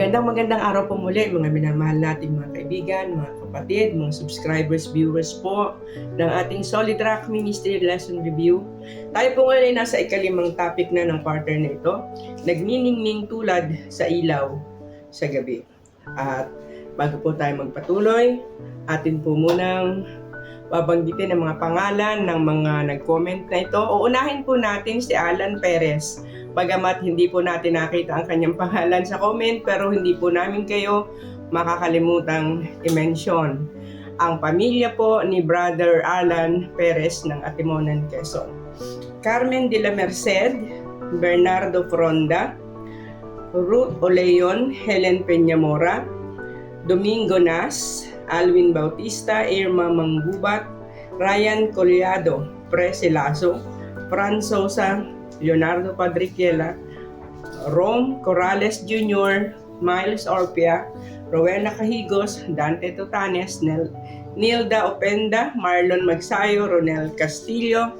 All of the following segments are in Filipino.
Magandang araw po muli mga minamahal nating mga kaibigan, mga kapatid, mga subscribers, viewers po ng ating Solid Rock Ministry Lesson Review. Tayo po ngayon ay nasa ikalimang topic na ng quarter na ito, nagniningning tulad sa ilaw sa gabi. At bago po tayo magpatuloy, atin po munang babanggitin ang mga pangalan ng mga nag-comment na ito. Uunahin po natin si Alan Perez. Bagamat hindi po natin nakita ang kanyang pangalan sa comment, pero hindi po namin kayo makakalimutang i-mention. Ang pamilya po ni Brother Alan Perez ng Atimonan, Quezon. Carmen de la Merced, Bernardo Fronda, Ruth Oleon, Helen Peñamora, Domingo Nas, Alwin Bautista, Irma Manggubat, Ryan Collado, Prese Lazo, Fran Sosa, Leonardo Padriquela, Rom Corrales Jr., Miles Orpia, Rowena Cahigos, Dante Totanes, Nilda Openda, Marlon Magsayo, Ronel Castillo,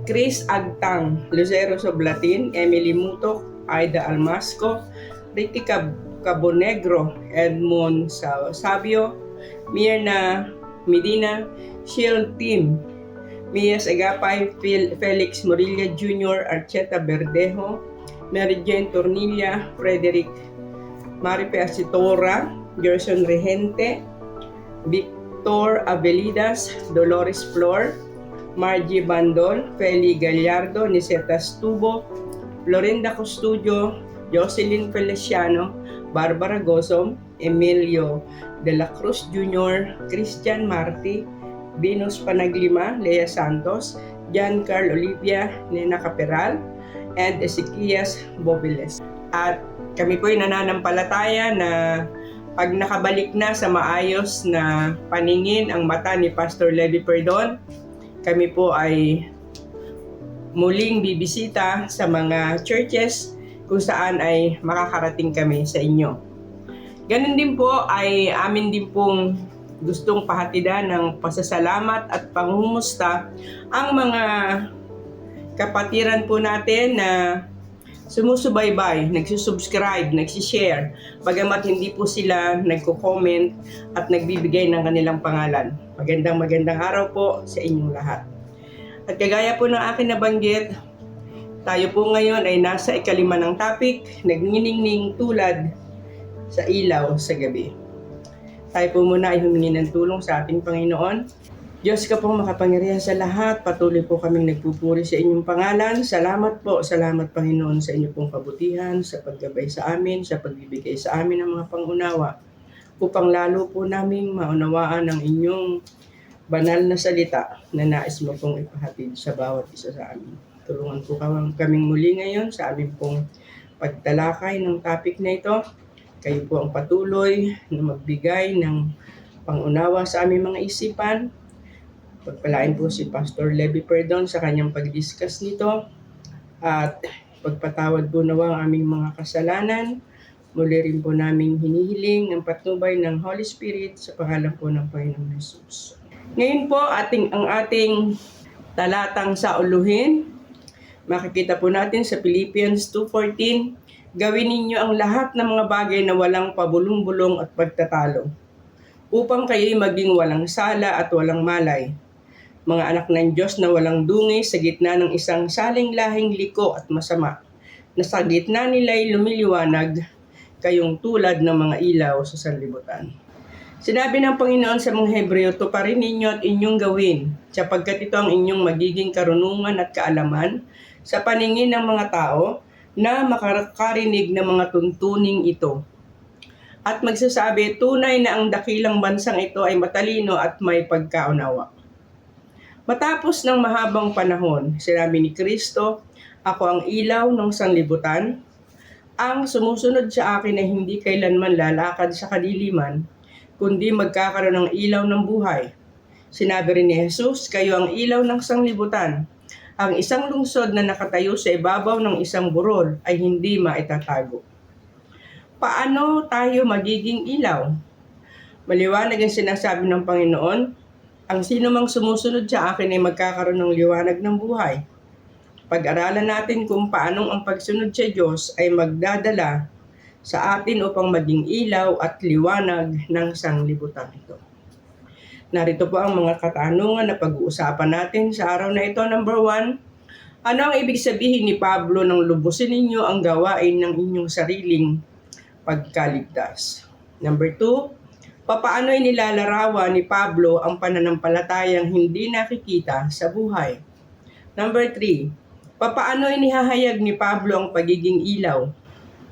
Chris Agtang, Lucero Soblatin, Emily Mutok, Aida Almasco, Ricky Cabonegro, Edmond Sabio, Mirna Medina, Shield Team, Mias Agapay, Felix Morilla Jr., Archeta Verdejo, Mary Jane Tornilla, Frederick Maripe Asitora, Gerson Regente, Victor Avelidas, Dolores Flor, Margie Bandol, Feli Gallardo, Niseta Stubo, Florinda Custudio, Jocelyn Feliciano, Barbara Gosom, Emilio de la Cruz Jr., Christian Marti, Venus Panaglima, Lea Santos, Giancarlo Olivia, Nena Caperal, and Ezequias Bobiles. At kami po ay nananampalataya na pag nakabalik na sa maayos na paningin ang mata ni Pastor Levi Perdon, kami po ay muling bibisita sa mga churches kung saan ay makakarating kami sa inyo. Ganun din po ay amin din pong gustong pahatidan ng pasasalamat at pangungumusta ang mga kapatiran po natin na sumusubaybay, nagsusubscribe, nagsishare, bagamat hindi po sila nagko-comment at nagbibigay ng kanilang pangalan. Magandang araw po sa inyong lahat. At kagaya po ng akin nabanggit, tayo po ngayon ay nasa ikalima ng topic, nagniningning tulad sa ilaw sa gabi. Tayo po muna ay humingi ng tulong sa ating Panginoon. Diyos ka pong makapangyarihan sa lahat, patuloy po kaming nagpupuri sa inyong pangalan. Salamat po, salamat Panginoon sa inyong pong kabutihan, sa paggabay sa amin, sa pagbibigay sa amin ng mga pangunawa, upang lalo po naming maunawaan ang inyong banal na salita na nais mo pong ipahatid sa bawat isa sa amin. Tulungan po kaming muli ngayon sa aming pong pagtalakay ng topic na ito. Kayo po ang patuloy na magbigay ng pangunawa sa aming mga isipan. Pagpalain po si Pastor Levi Perdon sa kanyang pag-discuss nito. At pagpatawad po nawa ang aming mga kasalanan. Muli rin po namin hinihiling ang patnubay ng Holy Spirit sa pangalan po ng Panginoong Jesus. Ngayon po, ang ating talatang sauluhin, makikita po natin sa Philippians 2:14, gawin ninyo ang lahat ng mga bagay na walang pabulong-bulong at pagtatalo, upang kayo'y maging walang sala at walang malay, mga anak ng Diyos na walang dungis sa gitna ng isang saling lahing liko at masama, na sa gitna nila'y lumiliwanag kayong tulad ng mga ilaw sa sanlibutan. Sinabi ng Panginoon sa mga Hebreo, tuparin ninyo at inyong gawin, sapagkat ito ang inyong magiging karunungan at kaalaman sa paningin ng mga tao, na makakarinig ng mga tuntuning ito. At magsasabi, tunay na ang dakilang bansang ito ay matalino at may pagkaunawa. Matapos ng mahabang panahon, sinabi ni Kristo, ako ang ilaw ng sanlibutan. Ang sumusunod sa akin ay hindi kailanman lalakad sa kadiliman, kundi magkakaroon ng ilaw ng buhay. Sinabi rin ni Jesus, kayo ang ilaw ng sanlibutan. Ang isang lungsod na nakatayo sa ibabaw ng isang burol ay hindi maitatago. Paano tayo magiging ilaw? Maliwanag ang sinasabi ng Panginoon, ang sino mang sumusunod sa akin ay magkakaroon ng liwanag ng buhay. Pag-aralan natin kung paanong ang pagsunod sa Diyos ay magdadala sa atin upang maging ilaw at liwanag ng sanglibutan ito. Narito po ang mga katanungan na pag-uusapan natin sa araw na ito. Number 1, ano ang ibig sabihin ni Pablo nang lubusin ninyo ang gawain ng inyong sariling pagkaligtas? Number 2, papaano inilalarawan ni Pablo ang pananampalatayang hindi nakikita sa buhay? Number 3, papaano inihahayag ni Pablo ang pagiging ilaw?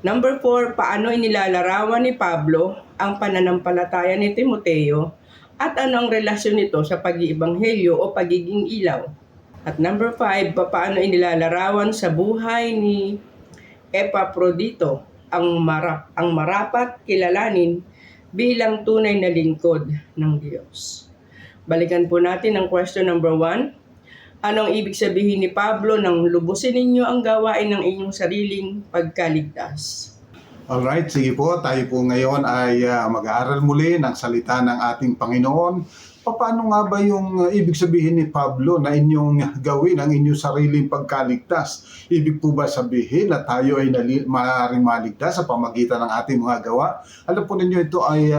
Number 4, paano inilalarawan ni Pablo ang pananampalataya ni Timoteo at ano ang relasyon nito sa pag-iibanghelyo o pagiging ilaw? At number 5, paano inilalarawan sa buhay ni Epaprodito ang marapat kilalanin bilang tunay na lingkod ng Diyos? Balikan po natin ang question number 1. Anong ibig sabihin ni Pablo nang lubusin ninyo ang gawain ng inyong sariling pagkaligtas? Alright, sige po. Tayo po ngayon ay mag-aaral muli ng salita ng ating Panginoon. Paano nga ba yung ibig sabihin ni Pablo na inyong gawin ang inyong sariling pagkaligtas? Ibig po ba sabihin na tayo ay maaaring maligtas sa pamagitan ng ating mga gawa? Alam po ninyo, ito ay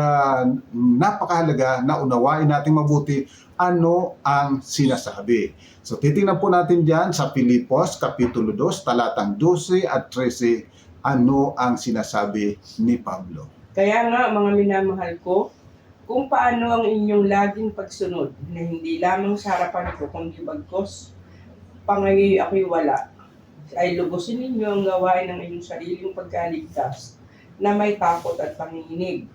napakahalaga na unawain natin mabuti ano ang sinasabi. So titingnan po natin dyan sa Filipos, Kapitulo 2, talatang 12 at 13, ano ang sinasabi ni Pablo. Kaya nga mga minamahal ko, kung paano ang inyong laging pagsunod na hindi lamang sa harapan ko kundi bagkos pangayoy ako'y wala, ay lubusin ninyo ang gawain ng inyong sariling pagkaligtas na may takot at panginginig.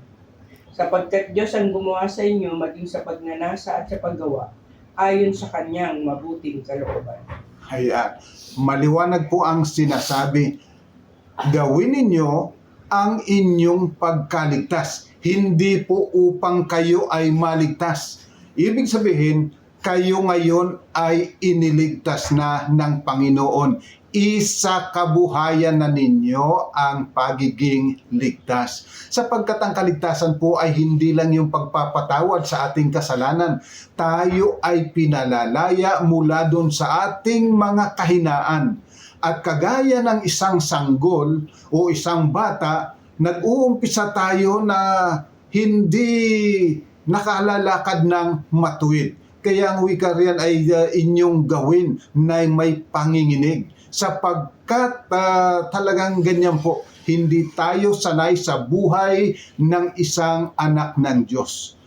Sapagkat Diyos ang gumawa sa inyo maging sa pagnanasa at sa paggawa ayon sa kanyang mabuting kalooban. Ayan, maliwanag po ang sinasabi. Gawin ninyo ang inyong pagkaligtas. Hindi po upang kayo ay maligtas. Ibig sabihin, kayo ngayon ay iniligtas na ng Panginoon. Isa kabuhayan na ninyo ang pagiging ligtas. Sapagkat ang kaligtasan po ay hindi lang yung pagpapatawad sa ating kasalanan. Tayo ay pinalalaya mula doon sa ating mga kahinaan. At kagaya ng isang sanggol o isang bata, nag-uumpisa tayo na hindi nakalalakad ng matuwid. Kaya ang wika riyan ay inyong gawin na may panginginig. Sapagkat talagang ganyan po, hindi tayo sanay sa buhay ng isang anak ng Diyos.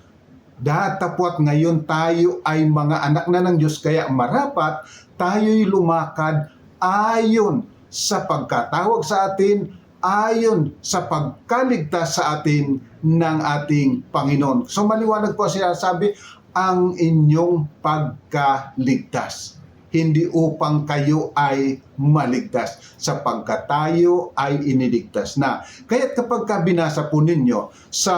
Datapwat ngayon tayo ay mga anak na ng Diyos, kaya marapat tayo'y lumakad ayon sa pagkatawag sa atin, ayon sa pagkaligtas sa atin ng ating Panginoon. So maliwanag po siya sabi, ang inyong pagkaligtas. Hindi upang kayo ay maligtas, sapagkat tayo ay iniligtas na. Kaya kapag binasa po ninyo sa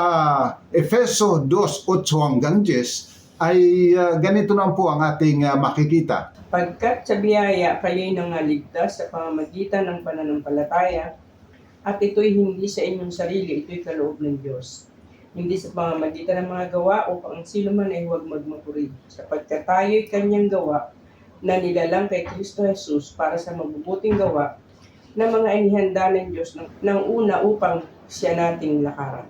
Efeso 2:8-10, ay ganito na po ang ating makikita. Pagkat sa biyaya kayo'y nangaligtas sa pamamagitan ng pananampalataya, at ito'y hindi sa inyong sarili, ito'y kaloob ng Diyos. Hindi sa pamamagitan ng mga gawa upang sino man ay huwag magmapuri, sapagkat tayo'y kanyang gawa na nilalang kay Kristo Jesus para sa mabubuting gawa na mga inihanda ng Diyos ng una upang siya nating lakaran.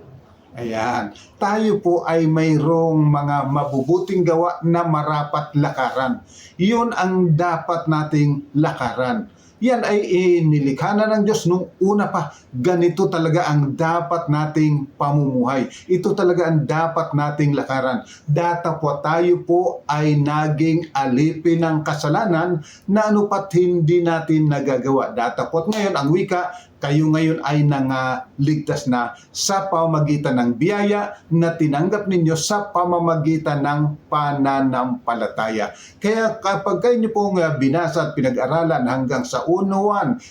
Ayan, tayo po ay mayroong mga mabubuting gawa na marapat lakaran. Iyon ang dapat nating lakaran. Yan ay inilikha na ng Diyos nung una pa. Ganito talaga ang dapat nating pamumuhay. Ito talaga ang dapat nating lakaran. Datapwat tayo po ay naging alipin ng kasalanan na anupat hindi natin nagagawa. Datapwat ngayon ang wika, kayo ngayon ay nangaligtas na sa pamamagitan ng biyaya na tinanggap ninyo sa pamamagitan ng pananampalataya. Kaya kapag kayo nyo pong binasa at pinag-aralan hanggang sa 1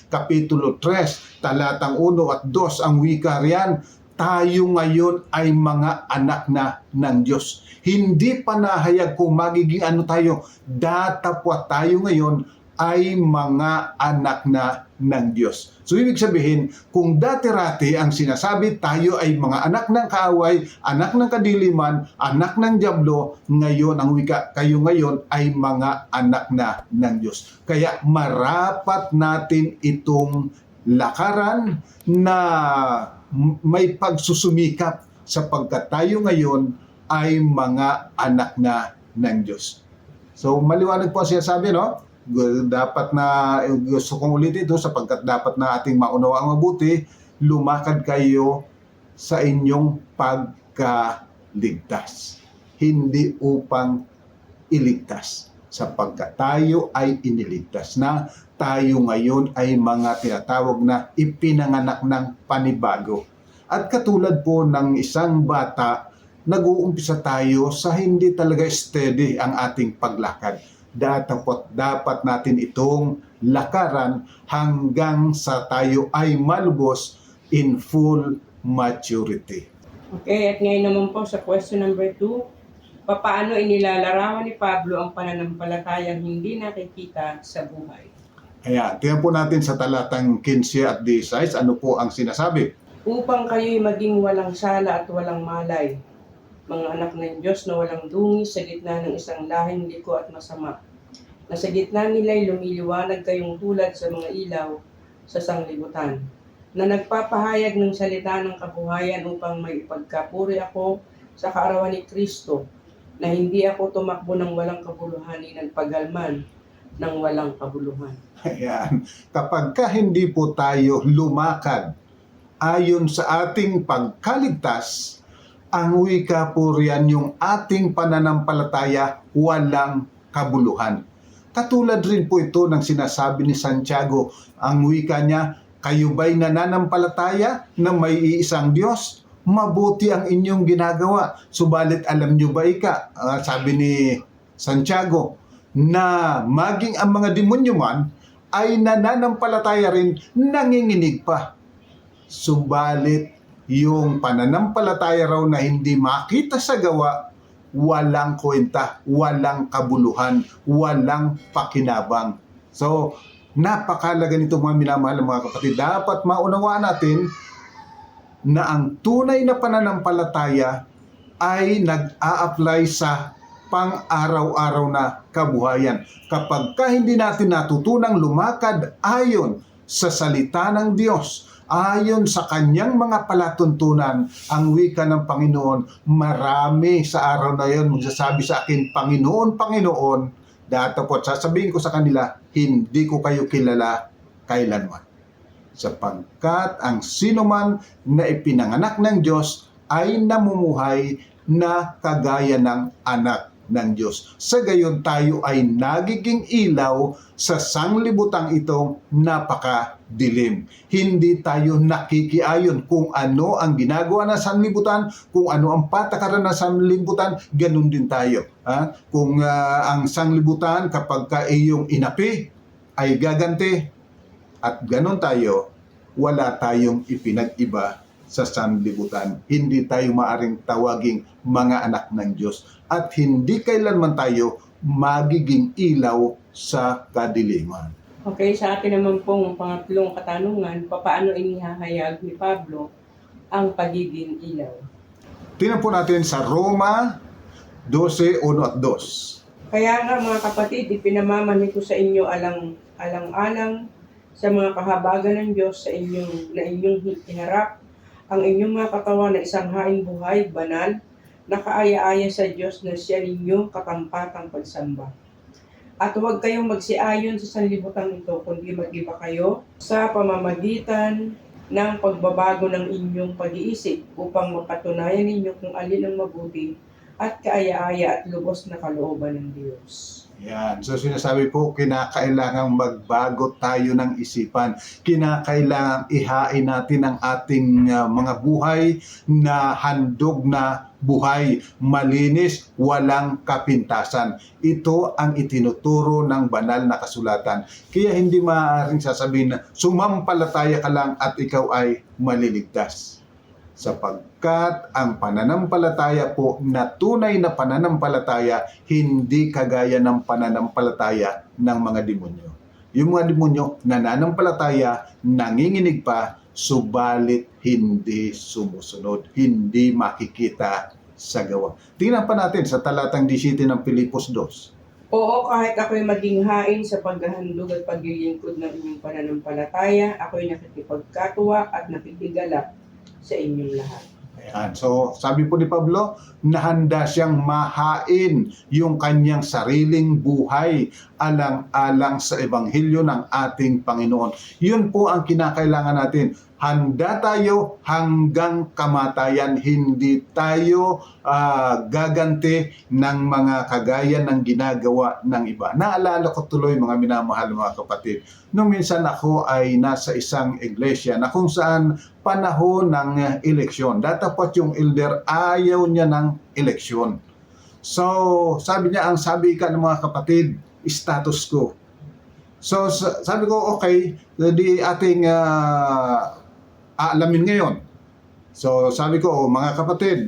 Kapitulo 3, talatang 1 at 2, ang wika riyan, tayo ngayon ay mga anak na ng Diyos. Hindi pa nahayag kung magiging ano tayo, datapwat tayo ngayon ay mga anak na ng Diyos. So ibig sabihin, kung dati-rati ang sinasabi tayo ay mga anak ng kaaway, anak ng kadiliman, anak ng dyablo, ngayon ang wika, kayo ngayon ay mga anak na ng Diyos. Kaya marapat natin itong lakaran na may pagsusumikap sapagkat tayo ngayon ay mga anak na ng Diyos. So maliwanag po siya sabi, no? Dapat na, gusto kong ulitin ito sapagkat dapat na ating maunawa ang mabuti, lumakad kayo sa inyong pagkaligtas. Hindi upang iligtas, sapagkat tayo ay iniligtas na, tayo ngayon ay mga tinatawag na ipinanganak ng panibago. At katulad po ng isang bata, nag-uumpisa tayo sa hindi talaga steady ang ating paglakad. Dapat natin itong lakaran hanggang sa tayo ay malubos in full maturity. Okay, at ngayon naman po sa question number 2, papaano inilalarawan ni Pablo ang pananampalatayang hindi nakikita sa buhay? Ayan, tingnan po natin sa talatang 15 at 16, ano po ang sinasabi? Upang kayo'y maging walang sala at walang malay, mga anak ng Diyos na walang dungis sa gitna ng isang lahing liko at masama, na sa gitna nila'y lumiliwanag kayong tulad sa mga ilaw sa sanglibutan, na nagpapahayag ng salita ng kabuhayan upang may ipagkapuri ako sa kaarawan ni Kristo, na hindi ako tumakbo ng walang kabuluhan ni nagpagalman ng walang kabuluhan. Ayan, kapag ka hindi po tayo lumakad ayon sa ating pagkaligtas, ang wika po riyan yung ating pananampalataya walang kabuluhan. Katulad rin po ito ng sinasabi ni Santiago, ang wika niya, kayo ba'y nananampalataya na may iisang Diyos? Mabuti ang inyong ginagawa. Subalit alam nyo ba sabi ni Santiago, na maging ang mga demonyo man ay nananampalataya rin, nanginginig pa. Subalit yung pananampalataya raw na hindi makita sa gawa, walang kwenta, walang kabuluhan, walang pakinabang. So, napakalaga nito mga minamahal mga kapatid. Dapat maunawaan natin na ang tunay na pananampalataya ay nag-a-apply sa pang-araw-araw na kabuhayan. Kapag ka hindi natin natutunang lumakad ayon sa salita ng Diyos, ayon sa kanyang mga palatuntunan, ang wika ng Panginoon, marami sa araw na yon magsasabi sa akin, Panginoon, Panginoon, datapot sasabihin ko sa kanila, hindi ko kayo kilala kailanman. Sapagkat ang sinuman na ipinanganak ng Diyos ay namumuhay na kagaya ng anak ng Diyos. Sa gayon tayo ay nagiging ilaw sa sanglibutang itong napakadilim. Hindi tayo nakikiayon kung ano ang ginagawa ng sanlibutan, kung ano ang patakaran ng sanlibutan, ganun din tayo. Kung ang sanglibutan kapag ka iyong inapi ay gaganti, at ganun tayo, wala tayong ipinag-iba sa sanlibutan. Hindi tayo maaring tawaging mga anak ng Diyos. At hindi kailanman tayo magiging ilaw sa kadiliman. Okay, sa atin naman pong pangatlong katanungan, paano inihahayag ni Pablo ang pagiging ilaw? Tingnan po natin sa Roma 12:1 at 2. Kaya nga mga kapatid, ipinamamani ko sa inyo alang-alang sa mga kahabagan ng Diyos na inyong hinarap ang inyong mga katawan na isang haing buhay, banal, nakaaya-aya sa Diyos na siya ninyong katampatang pagsamba. At huwag kayong magsiayon sa sanlibutan ito, kundi mag-iba kayo sa pamamagitan ng pagbabago ng inyong pag-iisip upang mapatunayan ninyo kung alin ang mabuti at kaaya-aya at lubos na kalooban ng Diyos. Yan. So sinasabi po, kinakailangang magbago tayo ng isipan. Kinakailangang ihain natin ang ating mga buhay na handog na buhay, malinis, walang kapintasan. Ito ang itinuturo ng banal na kasulatan. Kaya hindi maaaring sasabihin na sumampalataya ka lang at ikaw ay maliligtas. Sapagkat ang pananampalataya po na tunay na pananampalataya, hindi kagaya ng pananampalataya ng mga demonyo. Yung mga demonyo nananampalataya, nanginginig pa, subalit hindi sumusunod, hindi makikita sa gawa. Tingnan pa natin sa talatang 17 ng Pilipos 2. Oo, kahit ako'y maging hain sa paghahandog at paglilingkod ng inyong pananampalataya, ako'y nakikipagkatuwa at nakikigalak sa inyong lahat. Ayan. So, sabi po ni Pablo, nahanda siyang mahain yung kanyang sariling buhay alang-alang sa ebanghelyo ng ating Panginoon. Yun po ang kinakailangan natin. Handa tayo hanggang kamatayan. Hindi tayo gaganti ng mga kagaya ng ginagawa ng iba. Naalala ko tuloy, mga minamahal mga kapatid, nung minsan ako ay nasa isang iglesia na kung saan panahon ng eleksyon. Datapot yung elder, ayaw niya ng eleksyon. So, sabi niya, ang sabi ka ng mga kapatid, status quo. So, sabi ko, okay, di ating aalamin ngayon. So, sabi ko, mga kapatid,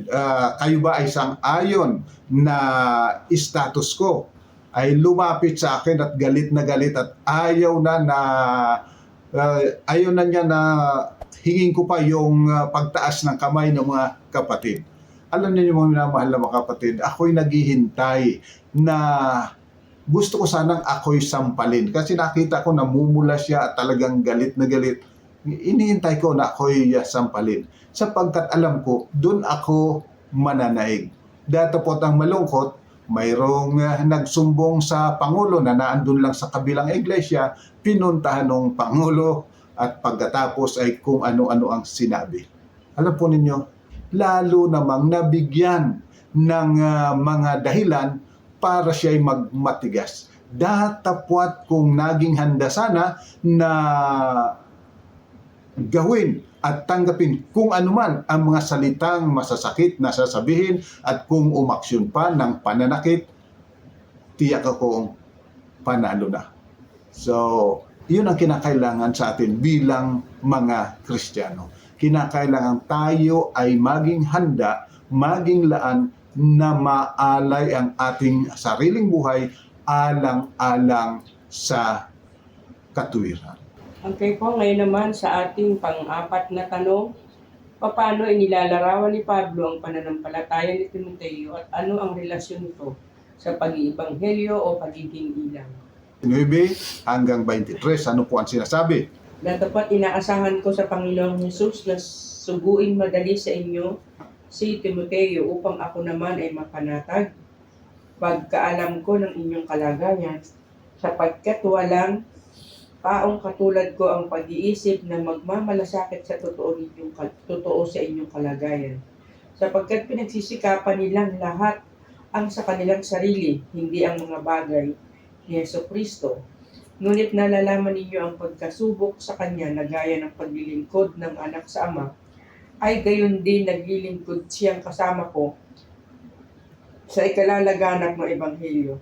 kayo ba ay sang-ayon na status quo? Ay lumapit sa akin at galit at ayaw na niya na hingin ko pa yung pagtaas ng kamay ng mga kapatid. Alam niyo mga minamahal na mga kapatid, ako'y naghihintay na gusto ko sanang ako'y sampalin. Kasi nakita ko namumula siya at talagang galit na galit. Inihintay ko na ako'y sampalin. Sapagkat alam ko, dun ako mananaig. Datapot ang malungkot, mayroong nagsumbong sa Pangulo na naandun lang sa kabilang iglesia, pinuntahan ng Pangulo at pagkatapos ay kung ano-ano ang sinabi. Alam po ninyo, lalo namang nabigyan ng mga dahilan para siya'y magmatigas. Datapwat kung naging handa sana na gawin at tanggapin kung anuman ang mga salitang masasakit na sasabihin at kung umaksyon pa ng pananakit, tiyak akong panalo na. So, yun ang kinakailangan sa atin bilang mga Kristiyano. Kinakailangan tayo ay maging handa, maging laan na maalay ang ating sariling buhay alang-alang sa katuwiran. Okay po, ngayon naman sa ating pang-apat na tanong, paano inilalarawan ni Pablo ang pananampalataya ni Timoteo at ano ang relasyon nito sa pag-iibanghelyo o pagiging ilang? 9 hanggang 23, ano po ang sinasabi? Na dapat inaasahan ko sa Panginoong Hesus na suguin madali sa inyo si Timoteo upang ako naman ay mapanatag pagkaalam ko ng inyong kalagayan, sapagkat walang taong katulad ko ang pag-iisip na magmamalasakit sa totoo sa inyong kalagayan. Sapagkat pinagsisikapan nilang lahat ang sa kanilang sarili, hindi ang mga bagay ni Jesucristo. Ngunit nalalaman ninyo ang pagkasubok sa Kanya na gaya ng paglilingkod ng anak sa Ama, ay gayon din naglilingkod siyang kasama ko sa ikalalaganap ng Ebanghelyo.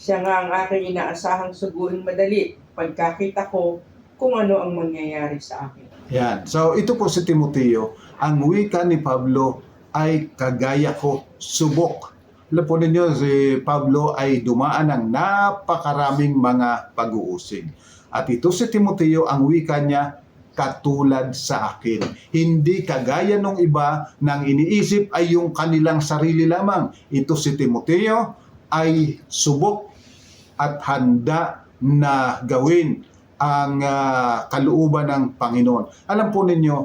Siya nga ang aking inaasahang suguin madali pagkakita ko kung ano ang mangyayari sa akin. Yan. So ito po si Timoteo, ang wika ni Pablo ay kagaya ko, subok. Alam po ninyo, si Pablo ay dumaan ng napakaraming mga pag-uusig. At ito si Timoteo, ang wika niya, katulad sa akin. Hindi kagaya nung iba nang iniisip ay yung kanilang sarili lamang. Ito si Timoteo ay subok at handa na gawin ang kalooban ng Panginoon. Alam po ninyo,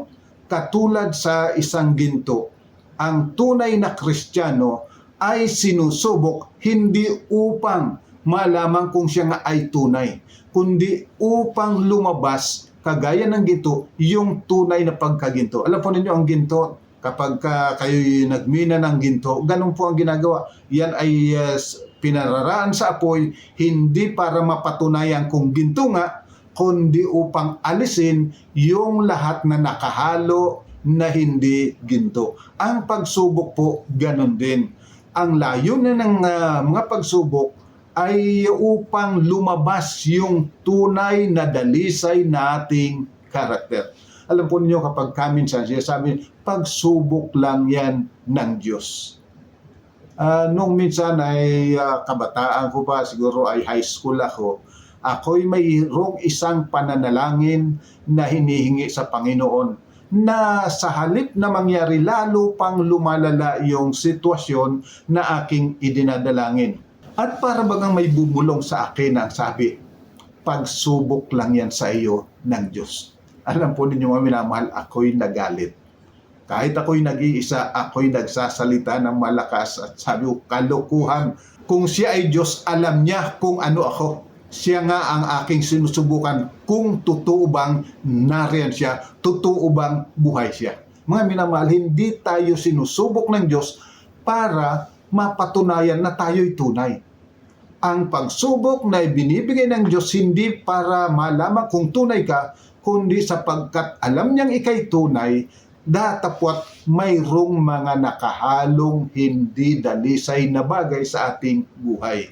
katulad sa isang ginto, ang tunay na Kristiyano ay sinusubok hindi upang malaman kung siya nga ay tunay, kundi upang lumabas kagaya ng ginto, yung tunay na pagkaginto. Alam po ninyo, ang ginto, kapag kayo nagmina ng ginto, ganun po ang ginagawa. Yan ay pinararaan sa apoy, hindi para mapatunayan kung ginto nga, kundi upang alisin yung lahat na nakahalo na hindi ginto. Ang pagsubok po, ganun din. Ang layunin ng mga pagsubok ay upang lumabas yung tunay na dalisay nating karakter. Alam po niyo kapag minsan siya sabi, pagsubok lang yan ng Diyos. Nung minsan ay kabataan ko pa, siguro ay high school ako, ako'y mayroong isang pananalangin na hinihingi sa Panginoon na sa halip na mangyari lalo pang lumalala yung sitwasyon na aking idinadalangin. At para bagang may bubulong sa akin ang sabi, pagsubok lang yan sa iyo ng Diyos. Alam po ninyo mga minamahal, ako'y nagalit. Kahit ako'y nag-iisa, ako'y nagsasalita ng malakas at sabi ko, kalokohan. Kung siya ay Diyos, alam niya kung ano ako. Siya nga ang aking sinusubukan kung totoo bang nariyan siya, totoo bang buhay siya. Mga minamahal, hindi tayo sinusubok ng Diyos para mapatunayan na tayo'y tunay. Ang pagsubok na ibinibigay ng Diyos hindi para malaman kung tunay ka, kundi sapagkat alam niyang ikay tunay, datapwat mayroong mga nakahalong hindi dalisay na bagay sa ating buhay.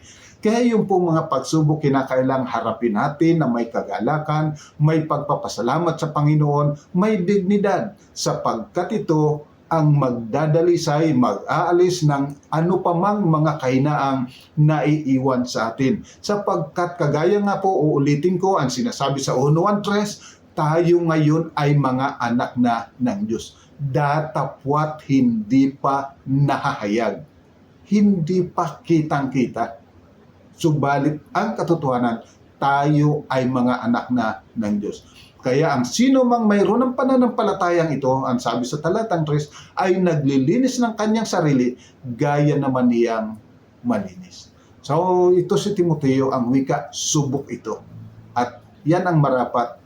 Kaya yung pong mga pagsubok kinakailang harapin natin na may kagalakan, may pagpapasalamat sa Panginoon, may dignidad, sapagkat ito ang magdadalisay, mag-aalis ng ano pa mang mga kahinaang naiiwan sa atin. Sapagkat kagaya nga po, uulitin ko ang sinasabi sa 1:3, tayo ngayon ay mga anak na ng Diyos. Datapwat hindi pa nahahayag. Hindi pa kitang-kita. Subalit ang katotohanan, tayo ay mga anak na ng Diyos. Kaya ang sino mang mayroon ng pananampalatayang ito, ang sabi sa talatang 3, ay naglilinis ng kanyang sarili, gaya naman niyang malinis. So ito si Timoteo, ang wika, subok ito. At yan ang marapat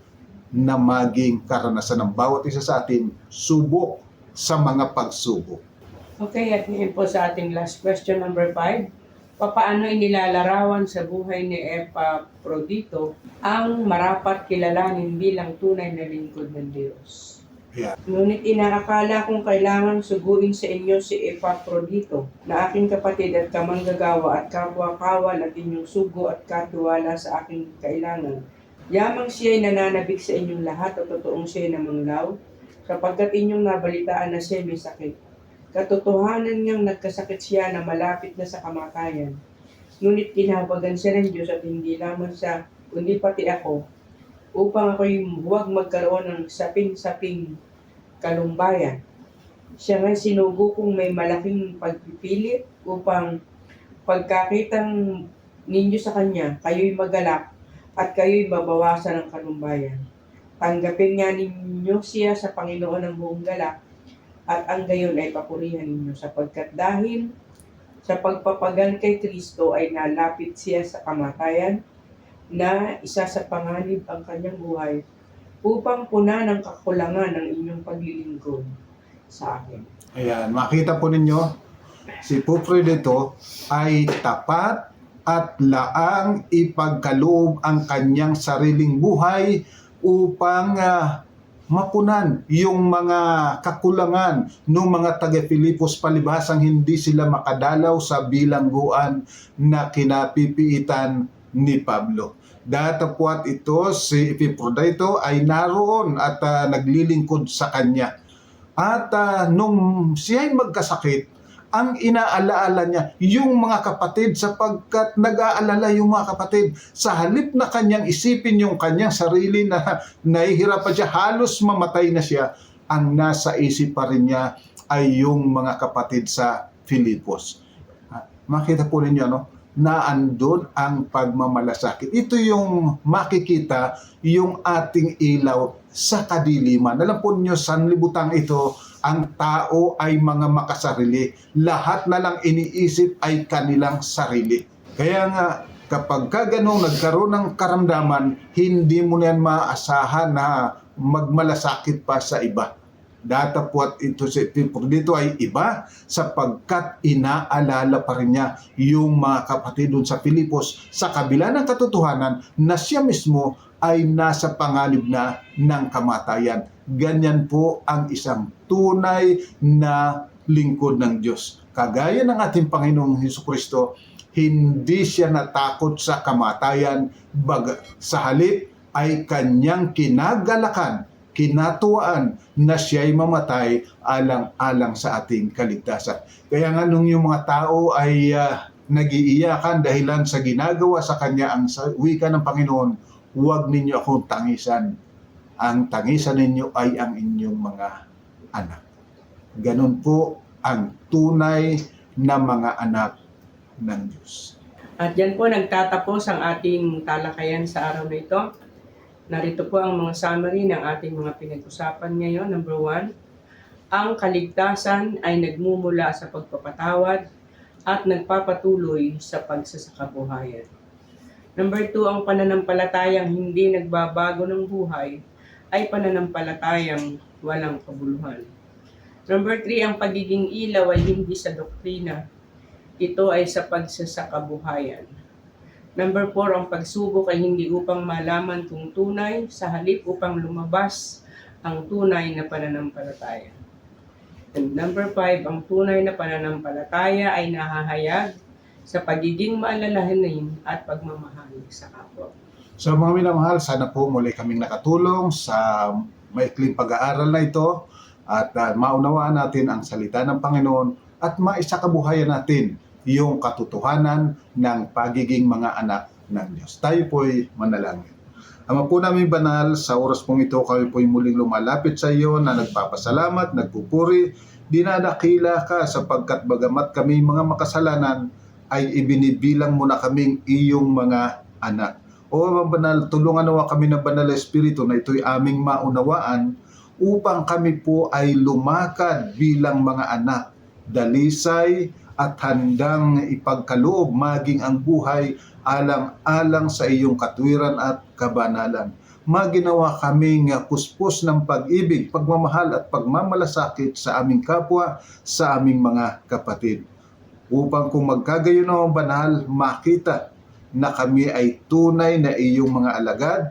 na maging karanasan ng bawat isa sa atin, subok sa mga pagsubok. Okay, at ngayon po sa ating last question, number 5. Papaano inilalarawan sa buhay ni Epaprodito ang marapat kilalanin bilang tunay na lingkod ng Diyos? Yeah. Ngunit inaakala kong kailangan suguin sa inyo si Epaprodito, na aking kapatid at kamanggagawa at kapwa-kawal at inyong sugo at katiwala sa aking kailangan. Yamang siya'y nananabik sa inyong lahat at totoong siya'y namanglaw, sapagkat inyong nabalitaan na siya'y may sakit. Katotohanan niyang nagkasakit siya na malapit na sa kamatayan. Ngunit kinahabagan siya ng Diyos at hindi lamang siya, kundi pati ako, upang ako'y huwag magkaroon ng saping-saping kalumbayan. Siya nga'y sinugo kong may malaking pagpipilit upang pagkakitang ninyo sa Kanya, kayo'y magalak at kayo'y babawasan ng kalumbayan. Tanggapin nga ninyo siya sa Panginoon ng buong galak, at ang gayon ay papurihan ninyo, sapagkat dahil sa pagpapagal kay Kristo ay nalapit siya sa kamatayan, na isa sa panganib ang kanyang buhay, upang puna ng kakulangan ng inyong paglilingkod sa akin. Ayan, makita po ninyo, si Epaprodito ay tapat at laang ipagkaloob ang kanyang sariling buhay upang mapunan yung mga kakulangan ng mga taga-Filipos, palibhasang hindi sila makadalaw sa bilangguan na kinapipiitan ni Pablo. Datapwat ito, si Epaprodito ay naroon at naglilingkod sa kanya. At nung siya'y magkasakit, ang inaalaala niya yung mga kapatid, sapagkat nag-aalala yung mga kapatid. Sa halip na kanyang isipin yung kanyang sarili na nahihirapan siya, halos mamatay na siya, ang nasa isip pa rin niya ay yung mga kapatid sa Filipos. Makita po ninyo, no? Na andun ang pagmamalasakit. Ito yung makikita yung ating ilaw sa kadiliman. Alam po niyo, sanlibutan ito, ang tao ay mga makasarili. Lahat na lang iniisip ay kanilang sarili. Kaya nga, kapag ganun nagkaroon ng karamdaman, hindi mo na yan maaasahan na magmalasakit pa sa iba. Datapwat ito si Epaprodito ay iba, sapagkat inaalala pa rin niya yung mga kapatid doon sa Filipos, sa kabila ng katotohanan na siya mismo ay nasa panganib na ng kamatayan. Ganyan po ang isang tunay na lingkod ng Diyos. Kagaya ng ating Panginoong Hesukristo, hindi siya natakot sa kamatayan, sa halip ay kanyang kinagalakan, kinatuwaan na siya'y mamatay alang-alang sa ating kaligtasan. Kaya nga nung yung mga tao ay nag-iiyakan dahilan sa ginagawa sa kanya, ang wika ng Panginoon, huwag ninyo akong tangisan. Ang tangisan ninyo ay ang inyong mga anak. Ganun po ang tunay na mga anak ng Diyos. At yan po nagtatapos ang ating talakayan sa araw na ito. Narito po ang mga summary ng ating mga pinag-usapan ngayon. Number 1, Ang kaligtasan ay nagmumula sa pagpapatawad at nagpapatuloy sa pagsasakabuhayan. Number 2, ang pananampalatayang hindi nagbabago ng buhay ay pananampalatayang walang kabuluhan. Number 3, ang pagiging ilaw ay hindi sa doktrina. Ito ay sa pagsasakabuhayan. Number 4, ang pagsubok ay hindi upang malaman kung tunay, sa halip upang lumabas ang tunay na pananampalataya. And number 5, ang tunay na pananampalataya ay nahahayag sa pagiging maalalahanin at pagmamahal sa kapwa. So mga minamahal, sana po muli kaming nakatulong sa maikling pag-aaral na ito at maunawaan natin ang salita ng Panginoon at maisakabuhayan natin yung katotohanan ng pagiging mga anak ng Diyos. Tayo po'y manalangin. Ama po namin banal, sa oras pong ito kami po'y muling lumalapit sa iyo na nagpapasalamat, nagpupuri, dinadakila ka sapagkat bagamat kami mga makasalanan ay ibinibilang mo na kaming iyong mga anak. O Ama banal, tulungan nawa kami ng banal na Espiritu na ito'y aming maunawaan upang kami po ay lumakad bilang mga anak, dalisay at handang ipagkaloob maging ang buhay alang-alang sa iyong katwiran at kabanalan. Maginawa kaming puspos ng pag-ibig, pagmamahal at pagmamalasakit sa aming kapwa, sa aming mga kapatid. Upang kung magkagayon ang banal, makita na kami ay tunay na iyong mga alagad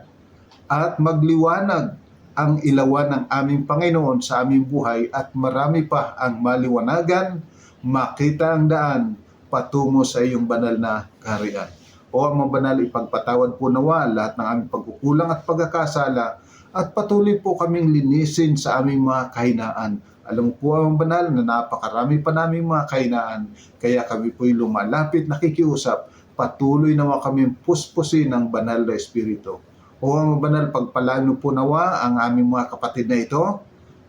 at magliwanag ang ilawan ng aming Panginoon sa aming buhay at marami pa ang maliwanagan, makita ang daan patungo sa iyong banal na kaharian. O Ama banal, ipagpatawad po nawa lahat ng aming pagkukulang at pagkakasala at patuloy po kaming linisin sa aming mga kahinaan. Alam po ang banal na napakarami pa namin mga kahinaan, kaya kami po'y lumalapit, nakikiusap, patuloy nawa kaming puspusin ng banal na Espiritu. O Ama banal, pagpalano po nawa ang aming mga kapatid na ito,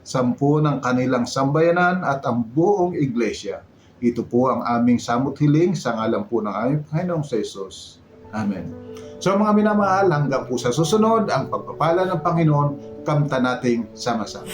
10 ng kanilang sambayanan at ang buong iglesia. Ito po ang aming samot hiling sa ngalan po ng aming Panginoong Jesus. Amen. So mga minamahal, hanggang po sa susunod, ang pagpapala ng Panginoon, kamtan nating sama-sama.